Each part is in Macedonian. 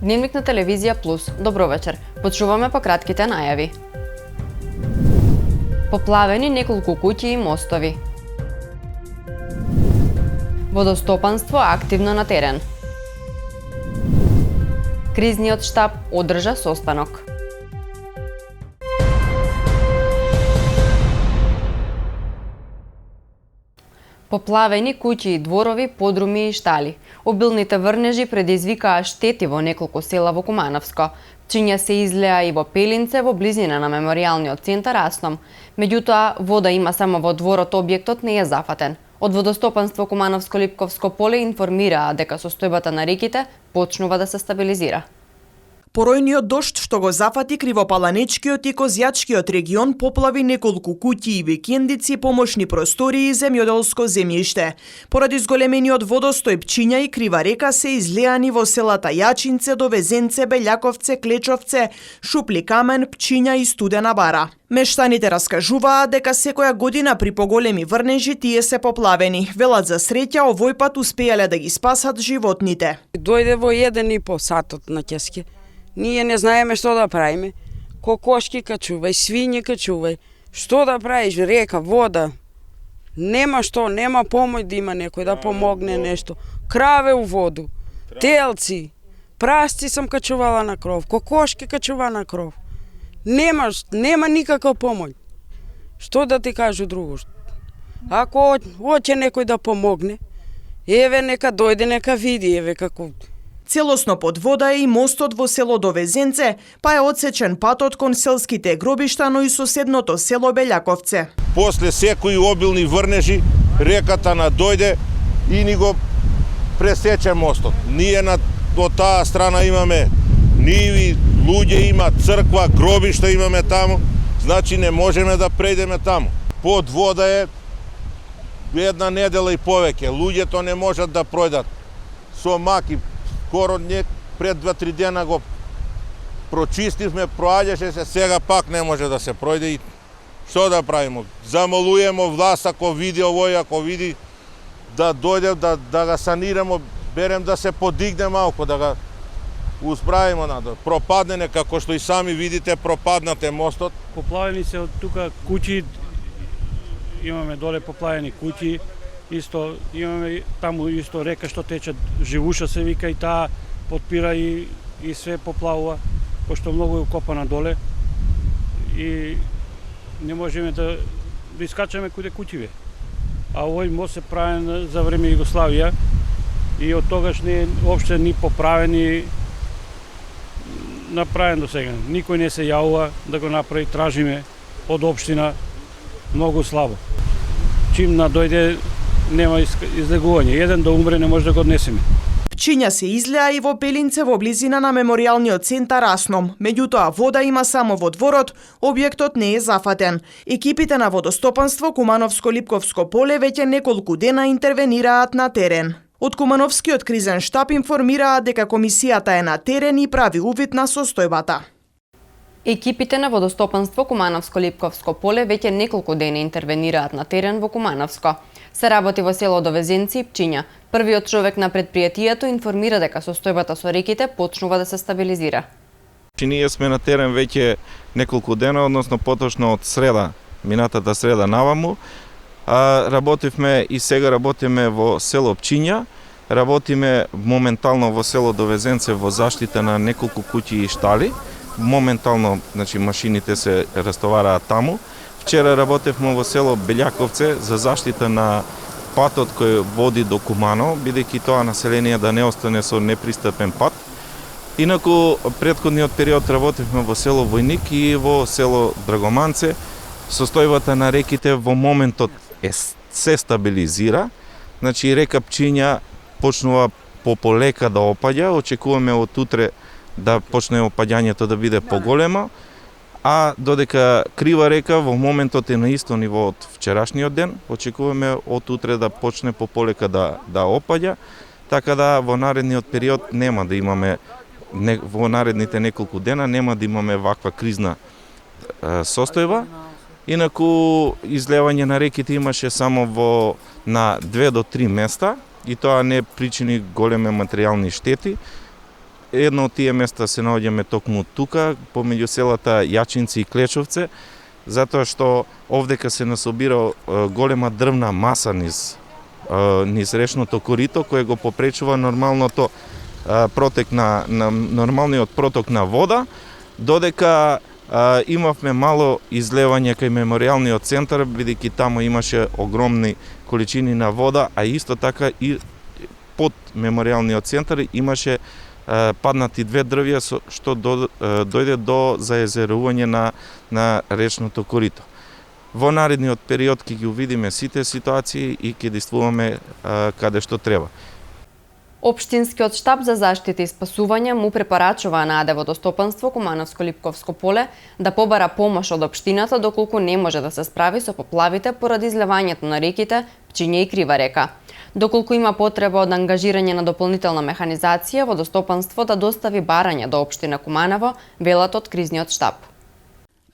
Дневник на телевизија Плюс. Добро вечер. Почуваме по кратките најави. Поплавени неколку куќи и мостови. Водостопанство активно на терен. Кризниот штаб одржа состанок. Поплавени куќи и дворови, подруми и штали. Обилните врнежи предизвикаа штети во неколку села во Кумановско. Пчиња се излеа и во Пелинце во близина на меморијалниот центар Асном. Меѓутоа, вода има само во дворот, објектот не е зафатен. Од Водостопанство Кумановско-Липковско поле информираа дека состојбата на реките почнува да се стабилизира. Поројниот дожд што го зафати Кривопаланечкиот и Козјачкиот регион поплави неколку куќи и викендици, помошни простории и земјоделско земјиште. Поради зголемениот водостој, пчиња и крива река се излеани во селата Јачинце, Довезенце, Белјаковце, Клечовце, Шупли камен, Пчиња и Студена бара. Мештаните раскажуваат дека секоја година при поголеми врнежи тие се поплавени. Велат за среќа овој пат успеале да ги спасат животните. Дојде во 1,5 сатот на ќеске. Ние не знаеме што да правиме. Кокошки качувај, свињи качувај. Што да правиш? Река, вода. Нема што, нема помој да има некој да помогне нешто. Краве у воду, телци, прасци сам качувала на кров, кокошки качува на кров. Нема никаква помој. Што да ти кажу друго? Ако hoće некој да помогне, еве нека дојде, нека види, еве како. Целосно под вода е и мостот во село Довезенце, па е одсечен патот кон селските гробишта, но и соседното село Белјаковце. После секои обилни врнежи, реката надојде и ни го пресече мостот. Ние од таа страна имаме ниви, луѓе има, црква, гробишта имаме таму, значи не можеме да прејдеме таму. Под вода е една недела и повеќе, луѓето не можат да пројдат. Со маки, скоро пред 2-3 дена го прочистивме, проаѓаше се, сега пак не може да се пројде и што да правиме? Замолуемо власт, ако види овој, ако види да дојде, да го санирамо, берем да се подигне малку, да го усправиме надолу. Пропадне, како што и сами видите, пропаднате мостот. Поплавени се од тука куќи, имаме доле поплавени куќи, исто имаме таму исто река што тече, Живуша се вика, и таа потпира и све поплавува, пошто многу е укопана доле и не можеме да искачаме куде куќиве. А овој мост се правен за време Југославија и од тогаш не е опште ни поправен и направен до сега. Никој не се јавува да го направи, тражиме од општина, многу слабо. Чим надојде нема излегување. Еден да умре не може да го однесеме. Пчиња се излеа и во Пелинце во близина на меморијалниот центар Асном. Меѓутоа, вода има само во дворот, објектот не е зафатен. Екипите на Водостопанство Кумановско-Липковско поле веќе неколку дена интервенираат на терен. Од Кумановскиот кризен штаб информираат дека комисијата е на терен и прави увид на состојбата. Екипите на Водостопанство Кумановско-Липковско поле веќе неколку дена интервенираат на терен во Кумановско. Се работи во село Довезенци и Пчиња. Првиот човек на предпријатието информира дека состојбата со реките почнува да се стабилизира. Ние сме на терен веќе неколку дена, односно поточно од среда, минатата среда наваму. Работивме и сега работиме во село Пчиња. Работиме моментално во село Довезенце во заштита на неколку куќи и штали. Моментално, значи, машините се растовараат таму. Вчера работевме во село Белјаковце за заштита на патот кој води до Кумано, бидејќи тоа население да не остане со непристапен пат. Инаку, претходниот период работевме во село Војник и во село Драгоманце. Состојбата на реките во моментот се стабилизира. Значи, река Пчиња почнува пополека да опаѓа. Очекуваме од утре да почне опаѓањето да биде поголема. А додека Крива река во моментот е на исто ниво од вчерашниот ден, очекуваме од утре да почне пополека да опаѓа, така да во наредниот период нема да имаме, во наредните неколку дена нема да имаме ваква кризна состојба. Инаку излевање на реките имаше само на 2 до 3 места и тоа не причини големи материјални штети. едно од тие места се наоѓаме токму тука, помеѓу селата Јачинци и Клечовце, затоа што овдека се насобира голема дрвна маса низ речното корито, кое го попречува нормалното протек нормалниот проток на вода, додека имавме мало излевање кај меморијалниот центар, бидејќи таму имаше огромни количини на вода, а исто така и под меморијалниот центар имаше паднати две дрвја што дојде до заезерување на речното корито. Во наредниот период ќе ги увидиме сите ситуации и ќе действуваме каде што треба. Општинскиот штаб за заштита и спасување му препорачува на АД Водостопанство Кумановско-Липковско поле да побара помош од општината доколку не може да се справи со поплавите поради излевањето на реките Пчиња и Крива река. Доколку има потреба од ангажирање на дополнителна механизација, Водостопанство да достави барање до општина Куманово, велат од кризниот штаб.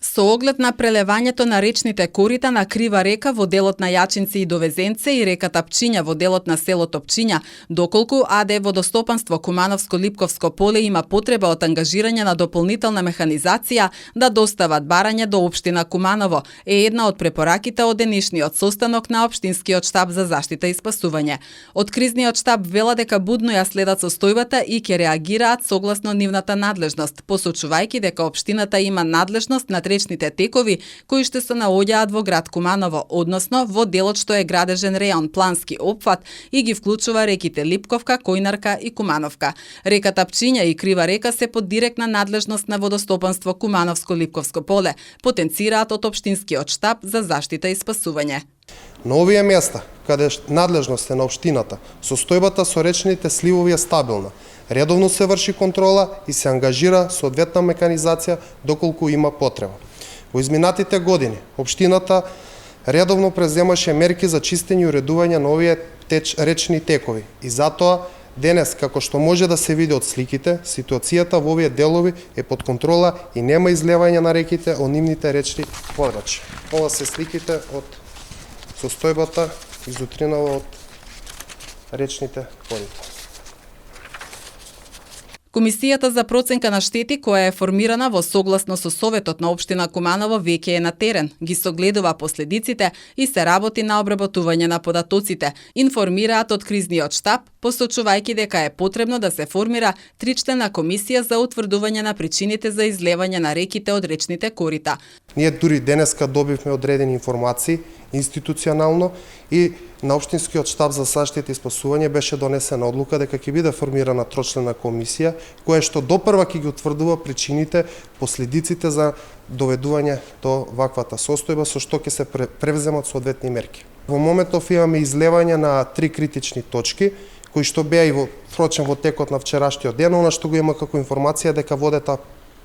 Со оглед на прелевањето на речните корита на Крива река во делот на Јачинци и Довезенце и реката Пчиња во делот на селото Пчиња, доколку АД Водостопанство Кумановско-Липковско поле има потреба од ангажирање на дополнителна механизација да достават барање до општина Куманово, е една од препораките од денешниот состанок на Општинскиот штаб за заштита и спасување. Од кризниот штаб вела дека будно ја следат состојбата и ќе реагираат согласно нивната надлежност, посочувајќи дека општината има надлежност на речните текови кои што се наоѓаат во град Куманово, односно во делот што е градежен реон плански опфат и ги вклучува реките Липковка, Којнарка и Кумановка. Реката Пчиња и Крива река се под директна надлежност на Водостопанство Кумановско-Липковско поле, потенцираат од Општинскиот штаб за заштита и спасување. На овие места, каде надлежност е на општината, состојбата со речните сливови е стабилна. Редовно се врши контрола и се ангажира соодветна механизација доколку има потреба. Во изминатите години, општината редовно преземаше мерки за чистење и уредување на овие речни текови и затоа денес, како што може да се види од сликите, ситуацијата во овие делови е под контрола и нема излевање на реките од нивните речни подрачја. Ова се сликите од состојбата изутринала од речните корита. Комисијата за проценка на штети, која е формирана во согласно со Советот на општина Куманово, веќе е на терен, ги согледува последиците и се работи на обработување на податоците, информираат од кризниот штаб, посочувајќи дека е потребно да се формира тричлена комисија за утврдување на причините за излевање на реките од речните корита. Ние дури денеска добивме одредени информации институционално и на Општинскиот штаб за заштита и спасување беше донесена одлука дека ќе биде формирана трочлена комисија која што допрва ќе ги утврдува причините, последиците за доведување до ваквата состојба со што ќе се превземат соодветни мерки. Во моментов имаме излевање на 3 критични точки кои што беа и впрочем во текот на вчерашниот ден, она што го има како информација дека водата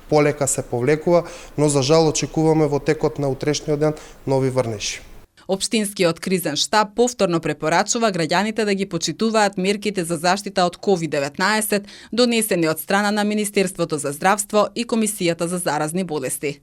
полека се повлекува, но за жал очекуваме во текот на утрешниот ден нови врнежи. Општинскиот кризен штаб повторно препорачува граѓаните да ги почитуваат мерките за заштита од COVID-19 донесени од страна на Министерството за здравство и Комисијата за заразни болести.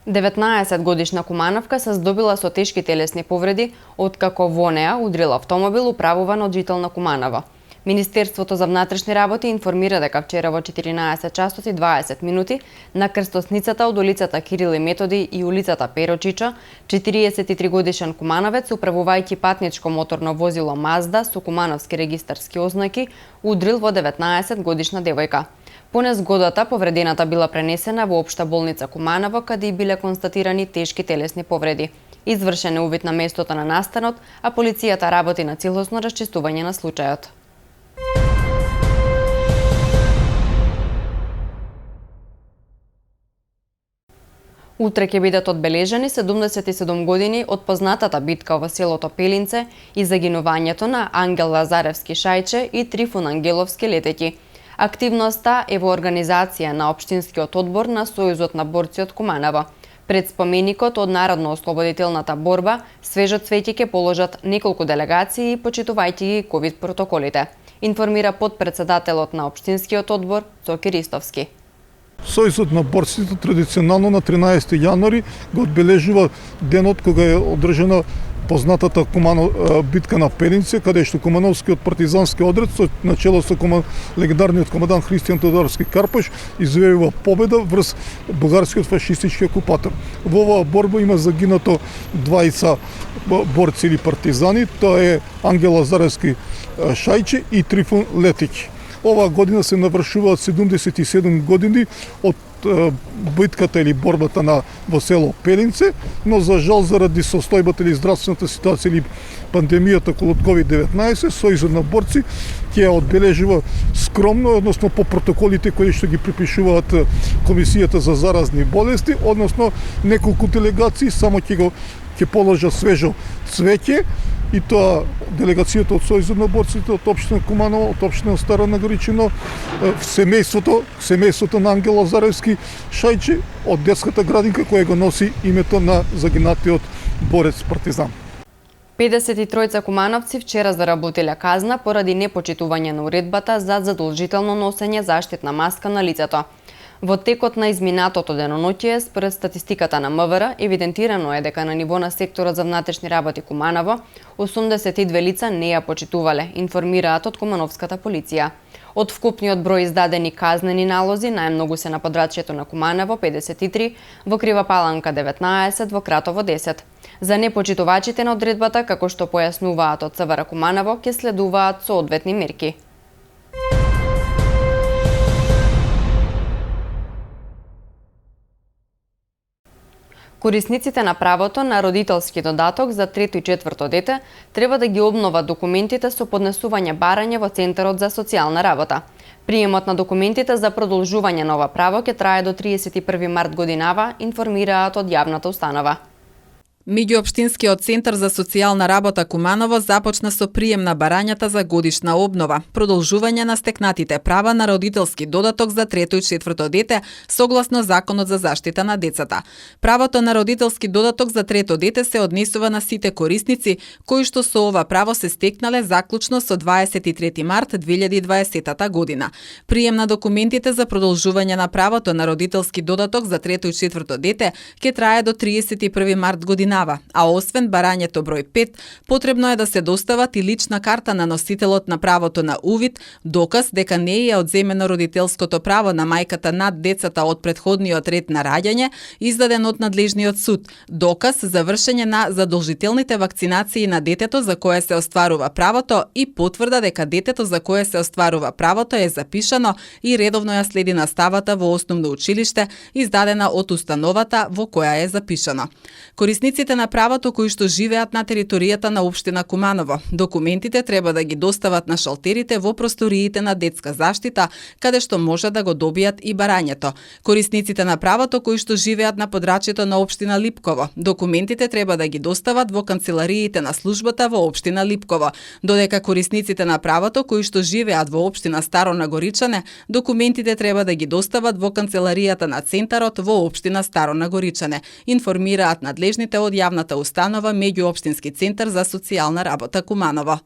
19-годишна Кумановка се здобила со тешки телесни повреди откако во неа удрил автомобил управуван од жител на Куманово. Министерството за внатрешни работи информира дека вчера во 14 часот и 20 минути на крстосницата од улицата Кирил и Методи и улицата Перочича, 43 годишен кумановец управувајќи патничко моторно возило Мазда со кумановски регистарски ознаки удрил во 19 годишна девојка. По незгодата повредената била пренесена во општа болница Куманово, каде и биле констатирани тешки телесни повреди. Извршен е увид на местото на настанот, а полицијата работи на целосно расчистување на случајот. Утре ќе бидат одбележани 77 години од познатата битка во селото Пелинце и загинувањето на Ангел Лазаревски Шајче и Трифун Ангеловски Летеќи. Активноста е во организација на Општинскиот одбор на Сојузот на борци од Куманово. Пред споменикот од Народно-ослободителната борба, свежо цвеќе ќе положат неколку делегации, почитувајќи ги ковид протоколите, информира подпредседателот на Општинскиот одбор Цоки Ристовски. Сојузот на борците традиционално на 13 јануари го одбележува денот кога е одржано познатата битка на Пелинце, каде што Кумановскиот партизански одред со начело со легендарниот командант Христијан Тодорски Карпаш извојува победа врз бугарскиот фашистички окупатор. Во оваа борба има загинато двајца борци или партизани, тоа е Ангел Лазаревски Шајче и Трифун Летич. Оваа година се навршуваат 77 години од битката или борбата во село Пелинце, но за жал заради состојбата или здравствената ситуација или пандемијата околу COVID-19, Сојузот на борци ќе одбележува скромно, односно по протоколите кои што ги припишуваат Комисијата за заразни болести, односно неколку делегации само ќе положа свежо цвеќе, и тоа делегацијата од Сојузот на борците, од општина Куманово, од општина Стара Нагоричино, семејството на Ангел Лазаревски Шајче, од детската градинка која го носи името на загинатиот борец партизан. 53 кумановци вчера заработиле казна поради непочитување на уредбата за задолжително носење заштитна маска на лицето. Во текот на изминатото деноноќие, според статистиката на МВР, евидентирано е дека на ниво на секторот за внатрешни работи Куманово, 82 лица не ја почитувале, информираат од Кумановската полиција. Од вкупниот број издадени казнени налози, најмногу се на подрачјето на Куманово 53, во Крива Паланка 19, во Кратово 10. За непочитувачите на одредбата, како што појаснуваат од ЦВР Куманово, ќе следуваат соодветни мерки. Корисниците на правото на родителски додаток за трето и четврто дете треба да ги обноват документите со поднесување барање во Центарот за социјална работа. Приемот на документите за продолжување на ова право ќе трае до 31 март годинава, информираат од јавната установа. Меѓуопштинскиот центар за социјална работа Куманово започна со прием на барањата за годишна обнова, продолжување на стекнатите права на родителски додаток за трето и четврто дете согласно Законот за заштита на децата. Правото на родителски додаток за трето дете се однесува на сите корисници кои што со ова право се стекнале заклучно со 23 март 2020 година. Прием на документите за продолжување на правото на родителски додаток за трето и четврто дете ќе трае до 31 март година, а освен барањето број 5, потребно е да се достават и лична карта на носителот на правото на увид, доказ дека не е одземено родителското право на мајката над децата од претходниот ред на раѓање, издаден од надлежниот суд, доказ за вршење на задолжителните вакцинации на детето за кое се остварува правото и потврда дека детето за кое се остварува правото е запишано и редовно ја следи наставата во основно училиште, издадена од установата во која е запишано. Корисниците на правото кои што живеат на територијата на општина Куманово, документите треба да ги достават на шалтерите во просториите на детска заштита, каде што може да го добијат и барањето. Корисниците на правото кои што живеат на подрачјето на општина Липково, документите треба да ги достават во канцелариите на службата во општина Липково, додека корисниците на правото кои што живеат во општина Старо Нагоричане, документите треба да ги достават во канцеларијата на Центарот во општина Старо Нагоричане, информираат надлежните од јавната установа Меѓуопштински центар за социјална работа Куманово.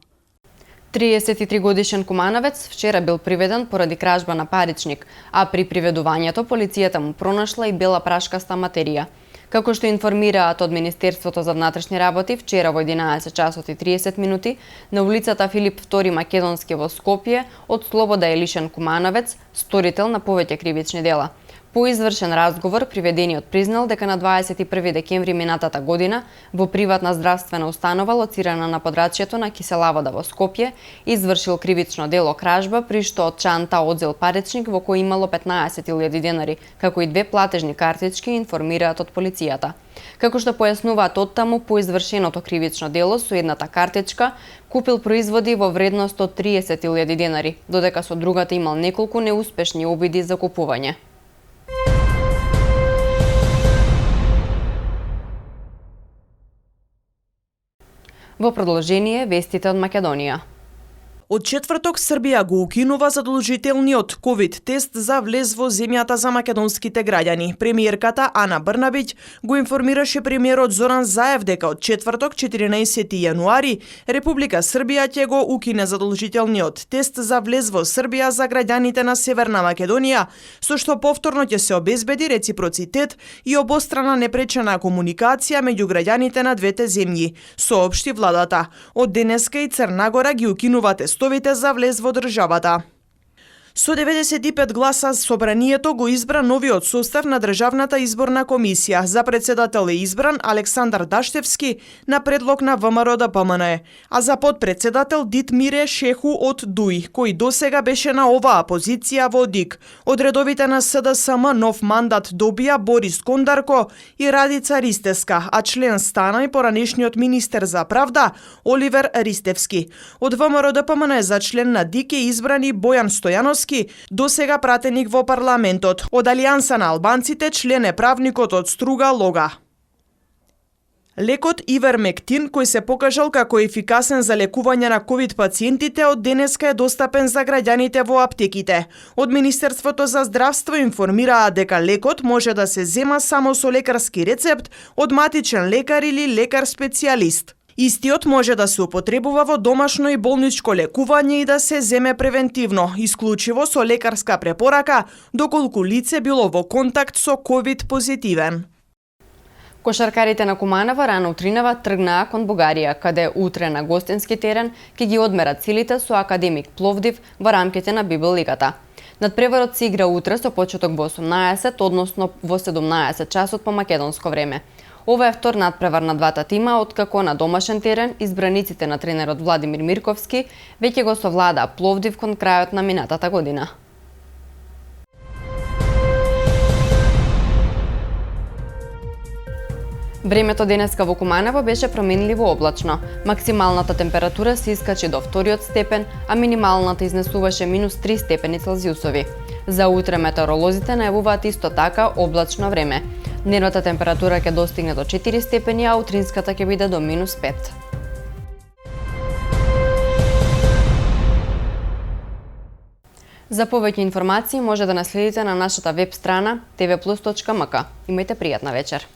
33 годишен кумановец вчера бил приведен поради кражба на паричник, а при приведувањето полицијата му пронашла и бела прашкаста материја. Како што информираат од Министерството за внатрешни работи, вчера во 11 часот и 30 минути на улицата Филип II Македонски во Скопје од слобода е лишен кумановец, сторител на повеќе кривични дела. По извршен разговор, приведениот признал дека на 21 декември минатата година во приватна здравствена установа лоцирана на подрачјето на Киселавода во Скопје извршил кривично дело кражба, при што од чанта одзел паричник во кој имало 15.000 денари, како и 2 платежни картички, информираат од полицијата. Како што појаснуваат оттаму, по извршеното кривично дело со едната картичка купил производи во вредност од 30.000 денари, додека со другата имал неколку неуспешни обиди за купување. Во продолжение, вестите од Македонија. Од четврток Србија го укинува задолжителниот ковид тест за влез во земјата за македонските граѓани. Премиерката Ана Брнабиќ го информираше премиерот Зоран Заев дека од четврток 14 јануари Република Србија ќе го укине задолжителниот тест за влез во Србија за граѓаните на Северна Македонија, со што повторно ќе се обезбеди реципроцитет и обострана непречена комуникација меѓу граѓаните на двете земји, соопшти владата. Од денеска и Црна Гора ги укинува тестовите за влез во државата. Со 95 гласа собранието го избра новиот состав на Државната изборна комисија. За председател е избран Александар Даштевски на предлог на ВМРО-ДПМНЕ, а за подпредседател Дитмире Шеху од ДУИ, кој досега беше на оваа позиција во ДИК. Од редовите на СДСМ нов мандат добија Борис Кондарко и Радица Ристевска, а член стана и поранешниот министер за правда Оливер Ристевски. Од ВМРО-ДПМНЕ за член на ДИК е избрани Бојан Стојановски, досега пратеник во парламентот. Од Алијанса на албанците член е правникот од Струга Лога. Лекот Ивермектин, кој се покажал како ефикасен за лекување на ковид пациентите, од денеска е достапен за граѓаните во аптеките. Од Министерството за здравство информираа дека лекот може да се зема само со лекарски рецепт од матичен лекар или лекар специјалист. Истиот може да се употребува во домашно и болничко лекување и да се земе превентивно, исклучиво со лекарска препорака, доколку лице било во контакт со ковид позитивен. Кошаркарите на Куманова рано утринава тргнаа кон Бугарија, каде утре на гостински терен ќе ги одмерат силите со Академик Пловдив во рамките на Библ лигата. Надпреварот се игра утре со почеток во 18, односно во 17 часот по македонско време. Ова е втор надпревар на двата тима, откако на домашен терен избраниците на тренерот Владимир Мирковски веќе го совладаа Пловдив кон крајот на минатата година. Времето денеска во Куманово беше променливо облачно. Максималната температура се искачи до 2 степен, а минималната изнесуваше -3 степени Целзиусови. За утре метеоролозите најавуваат исто така облачно време. Дневната температура ќе достигне до 4 степени, а утринската ќе биде до -5. За повеќе информации може да наследите на нашата веб страна tvplus.mk. Имајте пријатна вечер.